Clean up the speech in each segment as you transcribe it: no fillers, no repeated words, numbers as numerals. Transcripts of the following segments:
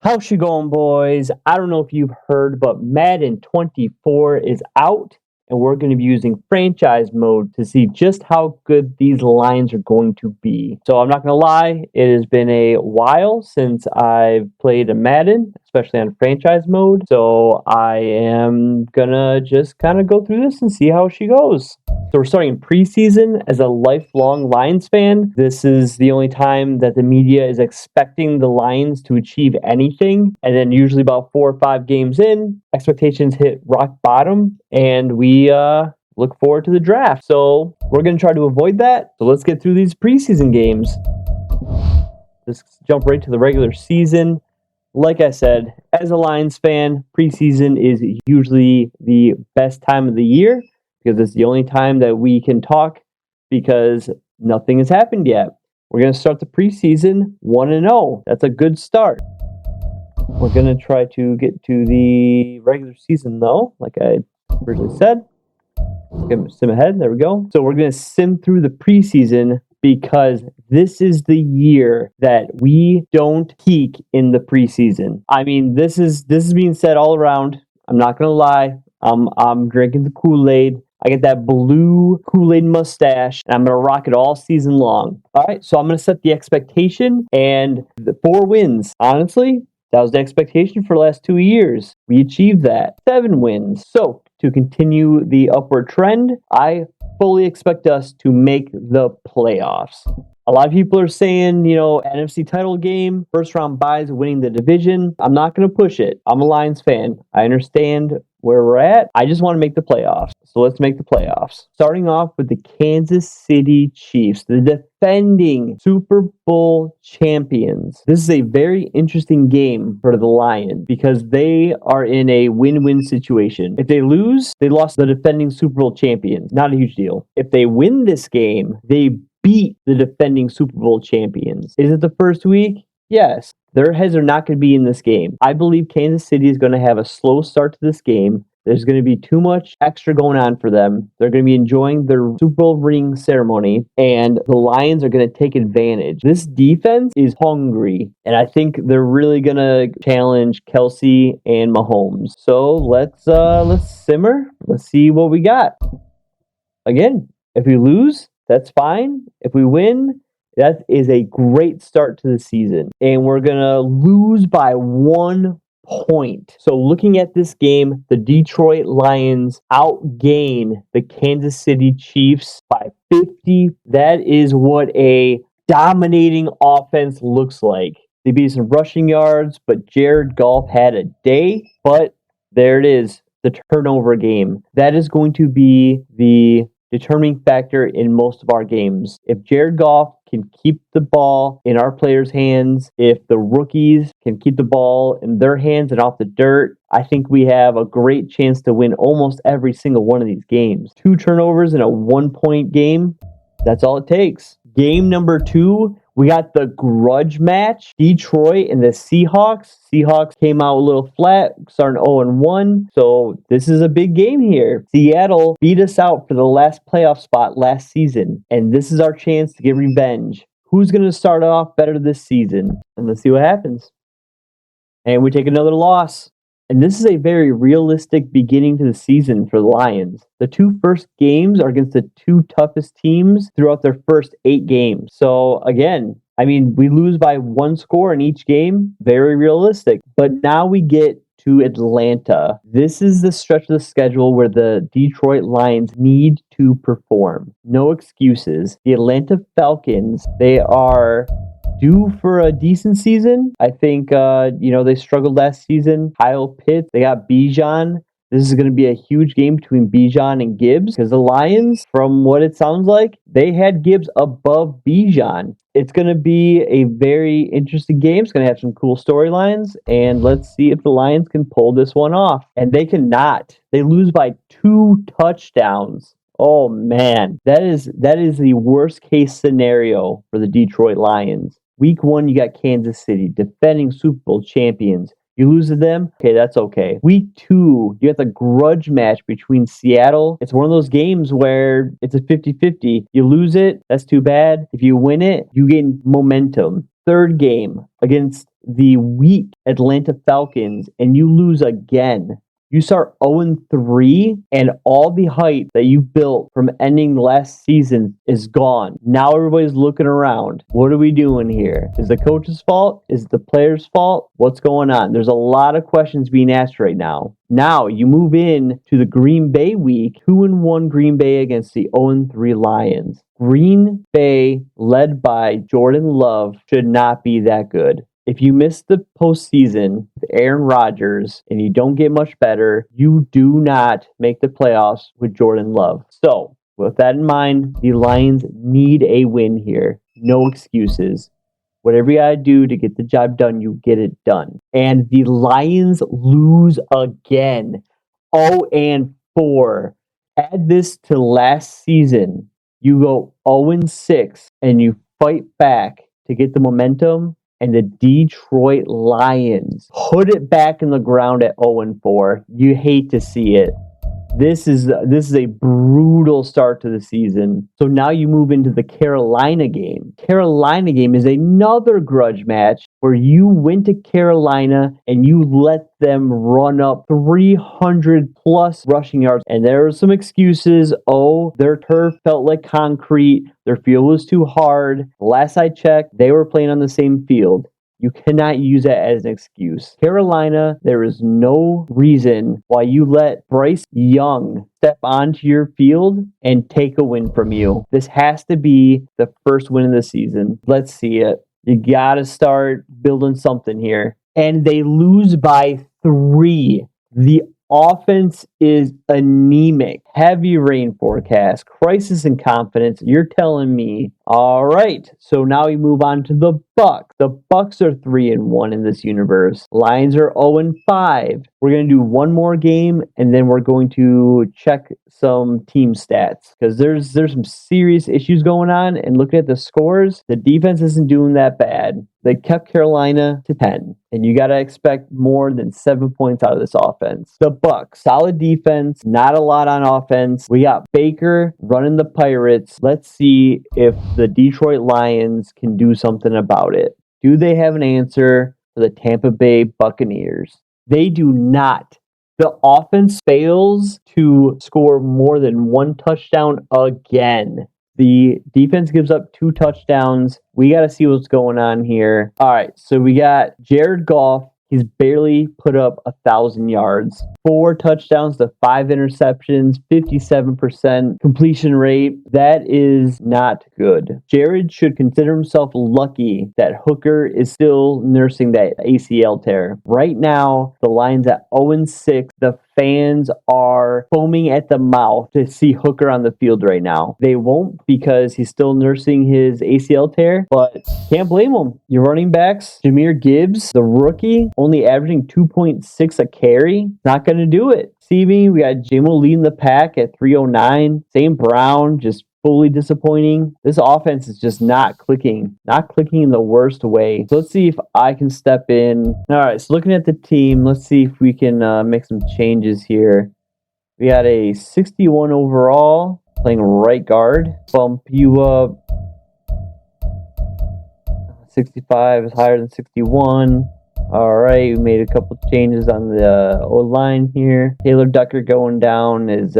How's she going, boys? I don't know if you've heard, but Madden 24 is out, and we're going to be using franchise mode to see just how good these lines are going to be. So I'm not going to lie, it has been a while since I've played a Madden, especially on franchise mode. So I am going to just kind of go through this and see how she goes. So we're starting in preseason. As a lifelong Lions fan, this is the only time that the media is expecting the Lions to achieve anything. And then usually about 4 or 5 games in, expectations hit rock bottom, and we look forward to the draft. So we're going to try to avoid that. So let's get through these preseason games. Let's jump right to the regular season. Like I said, as a Lions fan, preseason is usually the best time of the year, because it's the only time that we can talk because nothing has happened yet. We're going to start the preseason 1-0. That's a good start. We're going to try to get to the regular season, though, like I originally said. Let's sim ahead. There we go. So we're going to sim through the preseason because this is the year that we don't peak in the preseason. I mean, this is being said all around. I'm not going to lie. I'm drinking the Kool-Aid. I get that blue Kool-Aid mustache, and I'm going to rock it all season long. All right, so I'm going to set the expectation, and the 4 wins. Honestly, that was the expectation for the last 2 years. We achieved that. 7 wins. So, to continue the upward trend, I fully expect us to make the playoffs. A lot of people are saying, NFC title game, first round buys, winning the division. I'm not going to push it. I'm a Lions fan. I understand where we're at. I just want to make the playoffs. So let's make the playoffs. Starting off with the Kansas City Chiefs, the defending Super Bowl champions. This is a very interesting game for the Lions because they are in a win-win situation. If they lose, they lost the defending Super Bowl champions. Not a huge deal. If they win this game, they beat the defending Super Bowl champions. Is it the first week? Yes. Their heads are not going to be in this game. I believe Kansas City is going to have a slow start to this game. There's going to be too much extra going on for them. They're going to be enjoying their Super Bowl ring ceremony, and the Lions are going to take advantage. This defense is hungry, and I think they're really going to challenge Kelsey and Mahomes. So let's simmer. Let's see what we got. Again, if we lose, that's fine. If we win, that is a great start to the season. And we're going to lose by 1 point. So looking at this game, the Detroit Lions outgain the Kansas City Chiefs by 50. That is what a dominating offense looks like. They beat some rushing yards, but Jared Goff had a day. But there it is, the turnover game. That is going to be the determining factor in most of our games. If Jared Goff can keep the ball in our players' hands, if the rookies can keep the ball in their hands and off the dirt, I think we have a great chance to win almost every single one of these games. 2 turnovers in a 1-point game, that's all it takes. Game number 2, we got the grudge match, Detroit and the Seahawks. Seahawks came out a little flat, starting 0-1. So this is a big game here. Seattle beat us out for the last playoff spot last season, and this is our chance to get revenge. Who's going to start off better this season? And let's see what happens. And we take another loss. And this is a very realistic beginning to the season for the Lions. The 2 first games are against the 2 toughest teams throughout their first 8 games. So again, we lose by 1 score in each game. Very realistic. But now we get to Atlanta. This is the stretch of the schedule where the Detroit Lions need to perform. No excuses. The Atlanta Falcons, they are due for a decent season. I think, they struggled last season. Kyle Pitts, they got Bijan. This is going to be a huge game between Bijan and Gibbs because the Lions, from what it sounds like, they had Gibbs above Bijan. It's going to be a very interesting game. It's going to have some cool storylines, and let's see if the Lions can pull this one off. And they cannot. They lose by 2 touchdowns. Oh man, that is the worst case scenario for the Detroit Lions. Week 1, you got Kansas City, defending Super Bowl champions. You lose to them, okay, that's okay. Week 2, you got the grudge match between Seattle. It's one of those games where it's a 50-50. You lose it, that's too bad. If you win it, you gain momentum. Third game against the weak Atlanta Falcons and you lose again. You start 0-3, and all the hype that you built from ending last season is gone. Now everybody's looking around. What are we doing here? Is the coach's fault? Is it the player's fault? What's going on? There's a lot of questions being asked right now. Now you move in to the Green Bay week, 2-1 Green Bay against the 0-3 Lions. Green Bay, led by Jordan Love, should not be that good. If you miss the postseason with Aaron Rodgers and you don't get much better, you do not make the playoffs with Jordan Love. So, with that in mind, the Lions need a win here. No excuses. Whatever you gotta do to get the job done, you get it done. And the Lions lose again. 0-4. Add this to last season. You go 0-6 and you fight back to get the momentum, and the Detroit Lions put it back in the ground at 0-4. You hate to see it. This is a brutal start to the season. So now you move into the Carolina game. Carolina game is another grudge match where you went to Carolina and you let them run up 300 plus rushing yards. And there were some excuses. Oh, their turf felt like concrete. Their field was too hard. Last I checked, they were playing on the same field. You cannot use that as an excuse. Carolina, there is no reason why you let Bryce Young step onto your field and take a win from you. This has to be the first win of the season. Let's see it. You got to start building something here. And they lose by 3. The offense is anemic. Heavy rain forecast. Crisis in confidence. You're telling me. All right. So now we move on to the Bucks. The Bucks are 3-1 in this universe. Lions are 0-5. We're going to do one more game, and then we're going to check some team stats because there's some serious issues going on. And looking at the scores, the defense isn't doing that bad. They kept Carolina to 10, and you got to expect more than 7 points out of this offense. The Bucks, solid defense, not a lot on offense. We got Baker running the Pirates. Let's see if the Detroit Lions can do something about it. Do they have an answer for the Tampa Bay Buccaneers? They do not. The offense fails to score more than one touchdown again. The defense gives up 2 touchdowns. We got to see what's going on here. All right, so we got Jared Goff. He's barely put up 1,000 yards. 4 touchdowns to 5 interceptions, 57% completion rate. That is not good. Jared should consider himself lucky that Hooker is still nursing that ACL tear. Right now, the Lions at 0-6. The fans are foaming at the mouth to see Hooker on the field right now. They won't because he's still nursing his ACL tear, but can't blame him. Your running backs, Jahmyr Gibbs, the rookie, only averaging 2.6 a carry. Not going to do it. Receiving, we got Jamo leading the pack at 309. St. Brown, just fully disappointing. This offense is just not clicking in the worst way. So let's see if I can step in. All right, so looking at the team, let's see if we can make some changes here. We got a 61 overall, playing right guard. Bump you up. 65 is higher than 61. All right, we made a couple changes on the O-line here. Taylor Decker going down is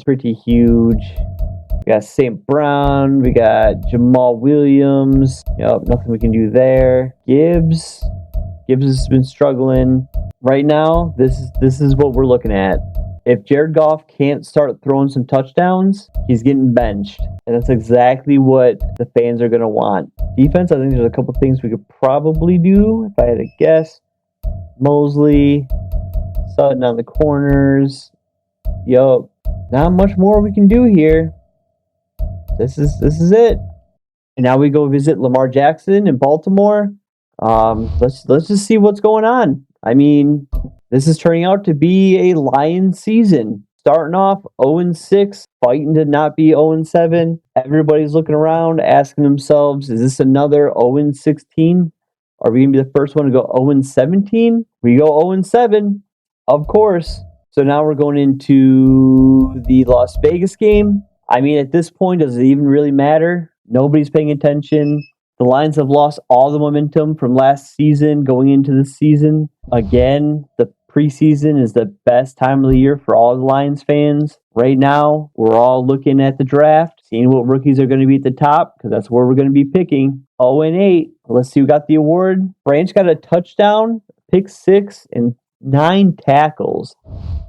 pretty huge. We got St. Brown. We got Jamal Williams. Yep, nothing we can do there. Gibbs has been struggling. Right now, this is what we're looking at. If Jared Goff can't start throwing some touchdowns, he's getting benched. And that's exactly what the fans are going to want. Defense, I think there's a couple things we could probably do if I had to guess. Mosley, Sutton on the corners. Yup. Not much more we can do here. This is it. And now we go visit Lamar Jackson in Baltimore. Let's just see what's going on. I mean, this is turning out to be a Lions season. Starting off 0-6, fighting to not be 0-7. Everybody's looking around, asking themselves, is this another 0-16? Are we going to be the first one to go 0-17? We go 0-7, of course. So now we're going into the Las Vegas game. I mean, at this point, does it even really matter? Nobody's paying attention. The Lions have lost all the momentum from last season going into this season. Again, the preseason is the best time of the year for all the Lions fans. Right now, we're all looking at the draft, seeing what rookies are going to be at the top, because that's where we're going to be picking. 0-8. Let's see who got the award. Branch got a touchdown, pick 6, and 9 tackles.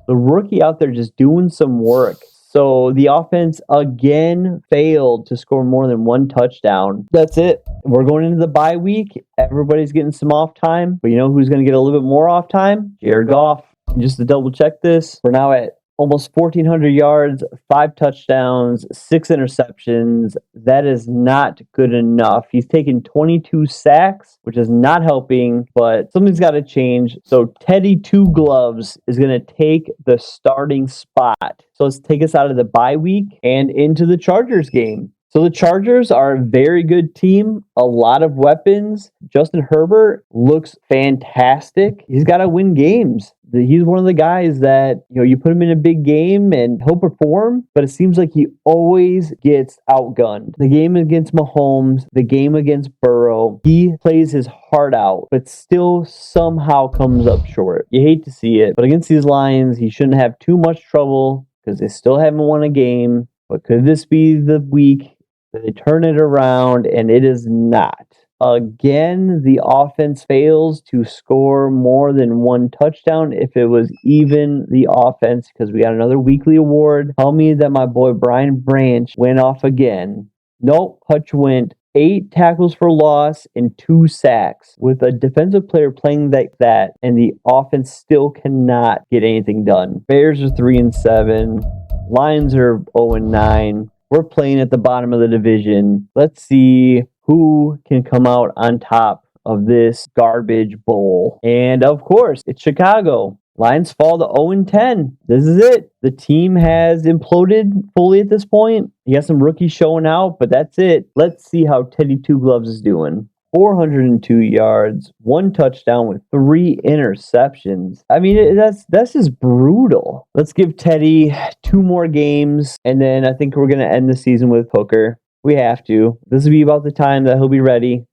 The rookie out there just doing some work. So the offense again failed to score more than 1 touchdown. That's it. We're going into the bye week. Everybody's getting some off time. But you know who's going to get a little bit more off time? Jared Goff. And just to double check this, we're now at almost 1,400 yards, 5 touchdowns, 6 interceptions. That is not good enough. He's taken 22 sacks, which is not helping, but something's got to change. So Teddy Two Gloves is going to take the starting spot. So let's take us out of the bye week and into the Chargers game. So the Chargers are a very good team, a lot of weapons. Justin Herbert looks fantastic. He's got to win games. He's one of the guys that, you put him in a big game and he'll perform, but it seems like he always gets outgunned. The game against Mahomes, the game against Burrow, he plays his heart out, but still somehow comes up short. You hate to see it, but against these Lions, he shouldn't have too much trouble because they still haven't won a game. But could this be the week that they turn it around? And it is not. Again, the offense fails to score more than 1 touchdown. If it was even the offense, because we got another weekly award. Tell me that my boy Brian Branch went off again. Nope, Hutch went 8 tackles for loss and 2 sacks. With a defensive player playing like that, and the offense still cannot get anything done. Bears are 3-7. Lions are 0-9. We're playing at the bottom of the division. Let's see who can come out on top of this garbage bowl. And of course, it's Chicago. Lions fall to 0-10. This is it. The team has imploded fully at this point. You got some rookies showing out, but that's it. Let's see how Teddy Two Gloves is doing. 402 yards, 1 touchdown with 3 interceptions. I mean, that's just brutal. Let's give Teddy 2 more games, and then I think we're going to end the season with Hooker. We have to. This will be about the time that he'll be ready.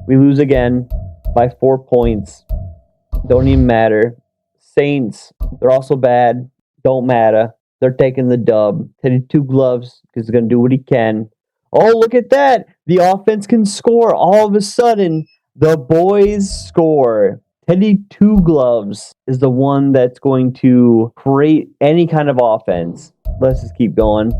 We lose again by 4 points. Don't even matter. Saints, they're also bad. Don't matter. They're taking the dub. Teddy Two Gloves is going to do what he can. Oh, look at that. The offense can score. All of a sudden, the boys score. Teddy Two Gloves is the one that's going to create any kind of offense. Let's just keep going.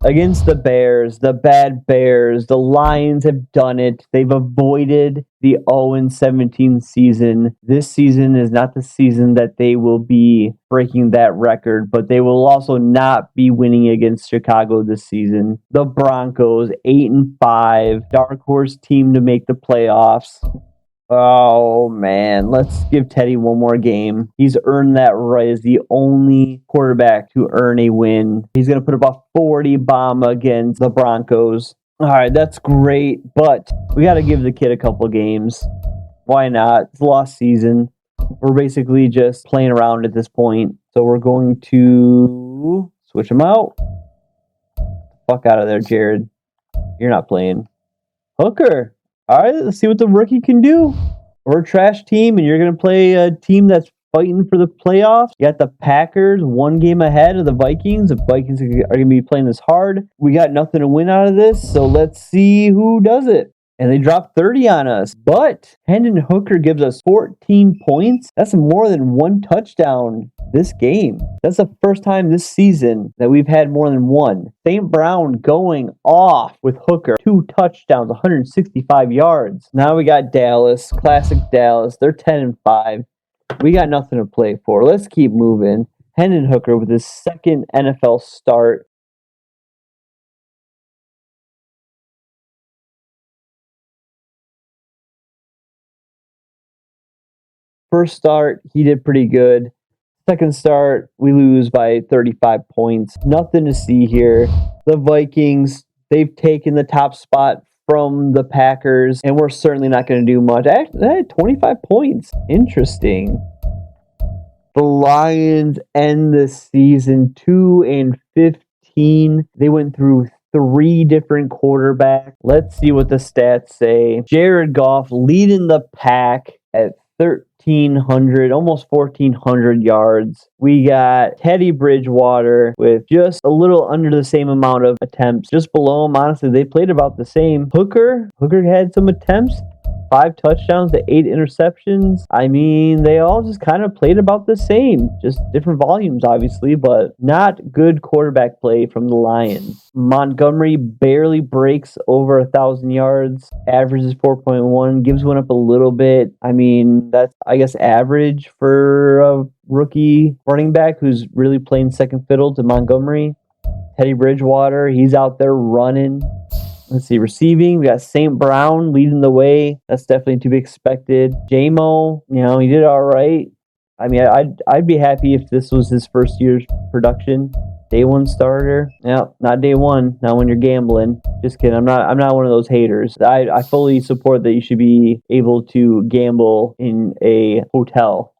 Against the Bears, the bad Bears, the Lions have done it. They've avoided the 0-17 season. This season is not the season that they will be breaking that record, but they will also not be winning against Chicago this season. The Broncos, 8-5, dark horse team to make the playoffs. Oh, man. Let's give Teddy one more game. He's earned that right as the only quarterback to earn a win. He's going to put up a 40 bomb against the Broncos. All right, that's great, but we got to give the kid a couple games. Why not? It's a lost season. We're basically just playing around at this point. So we're going to switch him out. Fuck out of there, Jared. You're not playing. Hooker. All right, let's see what the rookie can do. We're a trash team, and you're going to play a team that's fighting for the playoffs. You got the Packers 1 game ahead of the Vikings. The Vikings are going to be playing this hard. We got nothing to win out of this, so let's see who does it. And they dropped 30 on us. But Hendon Hooker gives us 14 points. That's more than 1 touchdown this game. That's the first time this season that we've had more than 1. St. Brown going off with Hooker. 2 touchdowns, 165 yards. Now we got Dallas, classic Dallas. They're 10-5. We got nothing to play for. Let's keep moving. Hendon Hooker with his 2nd NFL start. First start, he did pretty good. Second start, we lose by 35 points. Nothing to see here. The Vikings, they've taken the top spot from the Packers, and we're certainly not going to do much. Actually, 25 points. Interesting. The Lions end the season 2-15. They went through 3 different quarterbacks. Let's see what the stats say. Jared Goff leading the pack at 1,300, almost 1,400 yards. We got Teddy Bridgewater with just a little under the same amount of attempts. Just below him, honestly, they played about the same. Hooker had some attempts. 5 touchdowns to 8 interceptions. I mean, they all just kind of played about the same. Just different volumes, obviously, but not good quarterback play from the Lions. Montgomery barely breaks over 1,000 yards. Average is 4.1. Gibbs went up a little bit. I mean, that's, I guess, average for a rookie running back who's really playing second fiddle to Montgomery. Teddy Bridgewater, he's out there running. Let's see, receiving, we got St. Brown leading the way. That's definitely to be expected. J-Mo, he did all right. I mean, I'd be happy if this was his first year's production. Day 1 starter. Yeah, not day 1. Not when you're gambling. Just kidding. I'm not one of those haters. I fully support that you should be able to gamble in a hotel.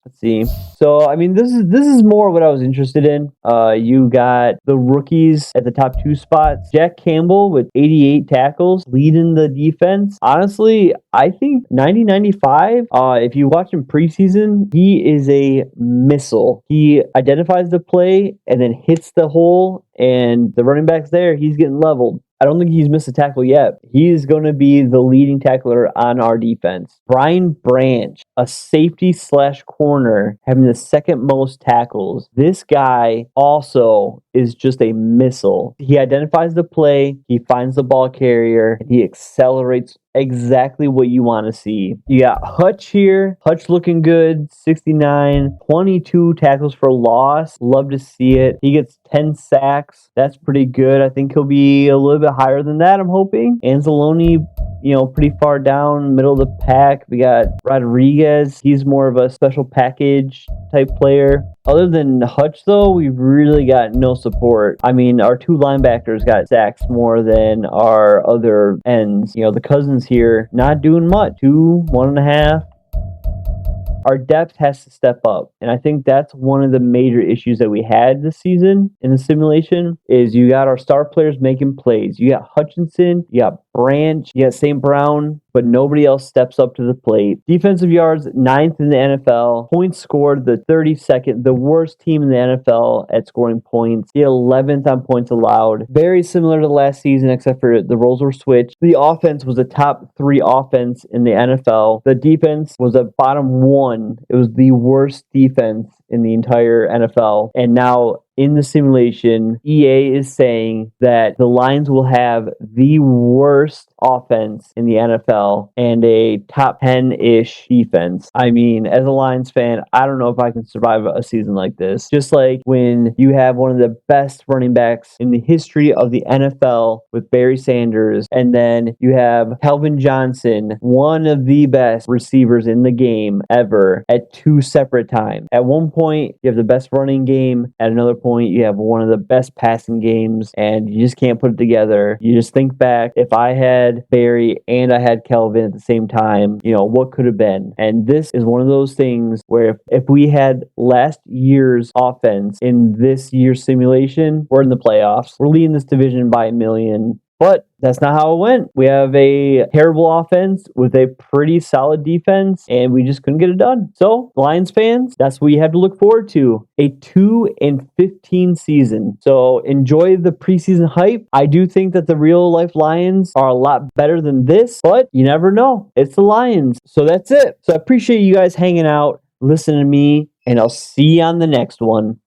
Let's see. So, I mean, this is more what I was interested in. You got the rookies at the top 2 spots. Jack Campbell with 88 tackles, leading the defense. Honestly, I think 90-95, if you watch him preseason, he is a missile. He identifies the play and then hits the hole, and the running back's there. He's getting leveled. I don't think he's missed a tackle yet. He's going to be the leading tackler on our defense. Brian Branch, a safety / corner, having the second most tackles. This guy also is just a missile. He identifies the play, he finds the ball carrier, and he accelerates exactly what you want to see. You got Hutch here. Hutch looking good. 69, 22 tackles for loss. Love to see it. He gets 10 sacks. That's pretty good. I think he'll be a little bit higher than that, I'm hoping. Anzalone, pretty far down, middle of the pack. We got Rodriguez. He's more of a special package type player. Other than Hutch, though, we've really got no support. I mean, our 2 linebackers got sacks more than our other ends. The Cousins here, not doing much. 2, 1.5. Our depth has to step up. And I think that's one of the major issues that we had this season in the simulation is you got our star players making plays. You got Hutchinson, you got Branch, you got St. Brown, but nobody else steps up to the plate. Defensive yards, 9th in the NFL. Points scored, the 32nd, the worst team in the NFL at scoring points. The 11th on points allowed. Very similar to last season, except for the roles were switched. The offense was a top 3 offense in the NFL. The defense was a bottom 1. It was the worst defense in the entire NFL. And now in the simulation, EA is saying that the Lions will have the worst offense in the NFL and a top 10-ish defense. I mean, as a Lions fan, I don't know if I can survive a season like this. Just like when you have one of the best running backs in the history of the NFL with Barry Sanders, and then you have Calvin Johnson, one of the best receivers in the game ever, at 2 separate times. At one point, you have the best running game. At another point, you have one of the best passing games, and you just can't put it together. You just think back, if I had Barry and I had Kelvin at the same time, what could have been? And this is one of those things where if we had last year's offense in this year's simulation, we're in the playoffs. We're leading this division by 1 million. But that's not how it went. We have a terrible offense with a pretty solid defense, and we just couldn't get it done. So, Lions fans, that's what you have to look forward to. A 2-15 season. So, enjoy the preseason hype. I do think that the real-life Lions are a lot better than this, but you never know. It's the Lions. So, that's it. So, I appreciate you guys hanging out, listening to me, and I'll see you on the next one.